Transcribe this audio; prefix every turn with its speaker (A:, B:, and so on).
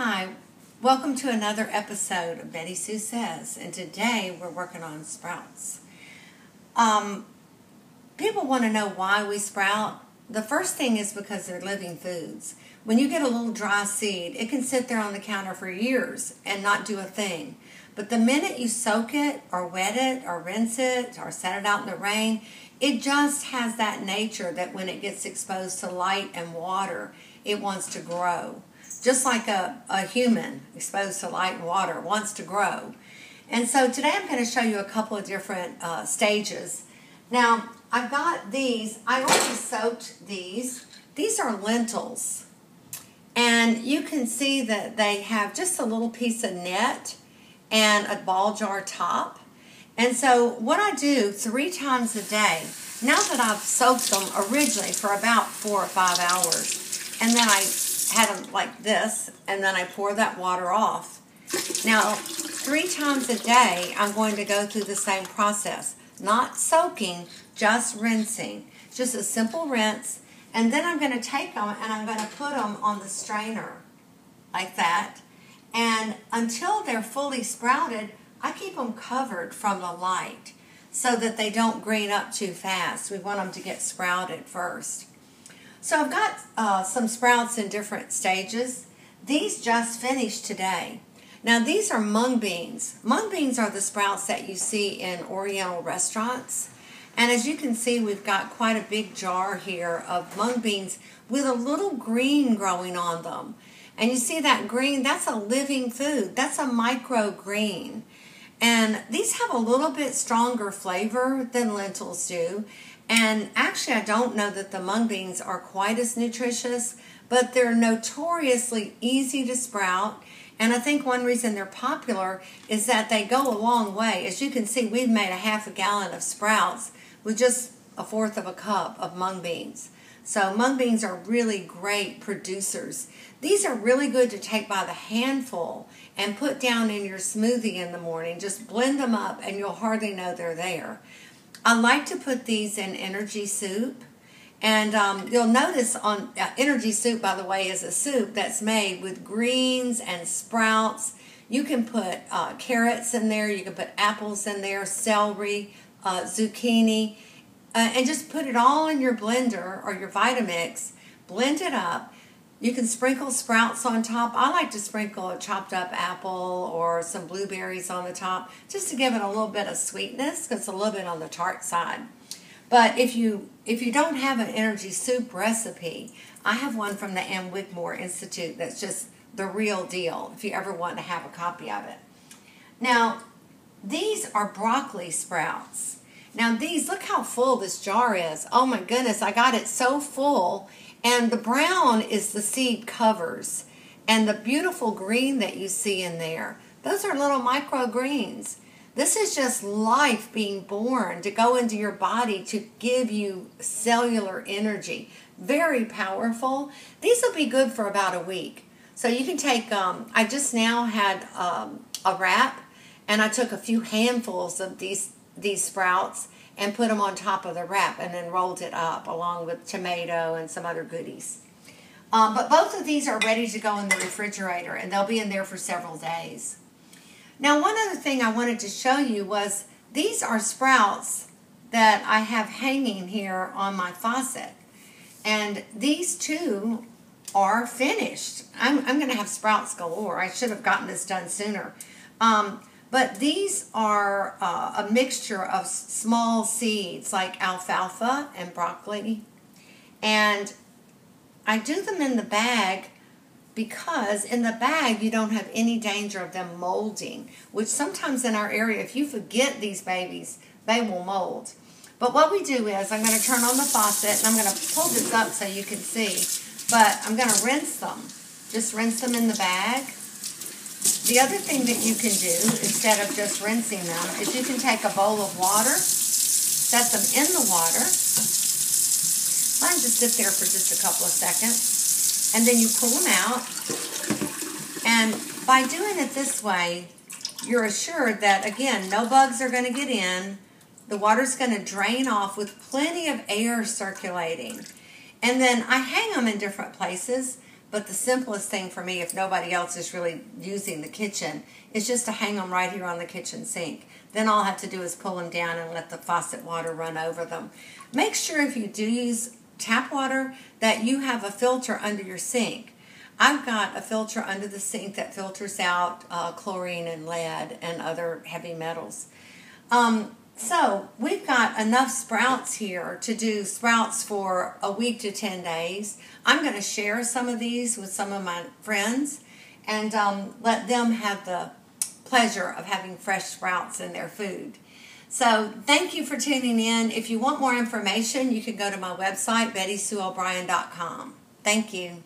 A: Hi, welcome to another episode of Betty Sue Says, and today we're working on sprouts. People want to know why we sprout. The first thing is because they're living foods. When you get a little dry seed, it can sit there on the counter for years and not do a thing. But the minute you soak it or wet it or rinse it or set it out in the rain, it just has that nature that when it gets exposed to light and water, it wants to grow. Just like a human exposed to light and water wants to grow. And so today I'm going to show you a couple of different stages. Now, I've got these. I already soaked these. These are lentils. And you can see that they have just a little piece of net and a ball jar top. And so what I do 3 times a day, now that I've soaked them originally for about 4 or 5 hours, and then I had them like this, and then I pour that water off. Now, 3 times a day, I'm going to go through the same process. Not soaking, just rinsing. Just a simple rinse. And then I'm going to take them and I'm going to put them on the strainer like that. And until they're fully sprouted, I keep them covered from the light so that they don't green up too fast. We want them to get sprouted first. So I've got some sprouts in different stages. These just finished today. Now these are mung beans. Mung beans are the sprouts that you see in Oriental restaurants. And as you can see, we've got quite a big jar here of mung beans with a little green growing on them. And you see that green, that's a living food. That's a microgreen. And these have a little bit stronger flavor than lentils do. And actually, I don't know that the mung beans are quite as nutritious, but they're notoriously easy to sprout. And I think one reason they're popular is that they go a long way. As you can see, we've made a half a gallon of sprouts with just 1/4 of a cup of mung beans. So mung beans are really great producers. These are really good to take by the handful and put down in your smoothie in the morning. Just blend them up and you'll hardly know they're there. I like to put these in energy soup. And you'll notice on energy soup, by the way, is a soup that's made with greens and sprouts. You can put carrots in there. You can put apples in there, celery, zucchini, and just put it all in your blender or your Vitamix. Blend it up. You can sprinkle sprouts on top. I like to sprinkle a chopped up apple or some blueberries on the top just to give it a little bit of sweetness because it's a little bit on the tart side. But if you don't have an energy soup recipe, I have one from the Ann Wigmore Institute that's just the real deal if you ever want to have a copy of it. Now, these are broccoli sprouts. Now these, look how full this jar is. Oh my goodness, I got it so full. And the brown is the seed covers. And the beautiful green that you see in there, those are little microgreens. This is just life being born to go into your body to give you cellular energy. Very powerful. These will be good for about a week. So you can take, I just now had a wrap, and I took a few handfuls of these sprouts and put them on top of the wrap and then rolled it up along with tomato and some other goodies. But both of these are ready to go in the refrigerator, and they'll be in there for several days. Now, one other thing I wanted to show you was these are sprouts that I have hanging here on my faucet. And these two are finished. I'm going to have sprouts galore. I should have gotten this done sooner. But these are a mixture of small seeds like alfalfa and broccoli. And I do them in the bag because in the bag you don't have any danger of them molding, which sometimes in our area, if you forget these babies, they will mold. But what we do is, I'm going to turn on the faucet, and I'm going to pull this up so you can see, but I'm going to rinse them. Just rinse them in the bag. The other thing that you can do, instead of just rinsing them, is you can take a bowl of water, set them in the water, let them just sit there for just a couple of seconds, and then you pull them out. And by doing it this way, you're assured that, again, no bugs are going to get in. The water's going to drain off with plenty of air circulating. And then I hang them in different places. But the simplest thing for me, if nobody else is really using the kitchen, is just to hang them right here on the kitchen sink. Then all I have to do is pull them down and let the faucet water run over them. Make sure if you do use tap water that you have a filter under your sink. I've got a filter under the sink that filters out chlorine and lead and other heavy metals. So we've got enough sprouts here to do sprouts for a week to 10 days. I'm going to share some of these with some of my friends and let them have the pleasure of having fresh sprouts in their food. So thank you for tuning in. If you want more information, you can go to my website, BettySueO'Brien.com. Thank you.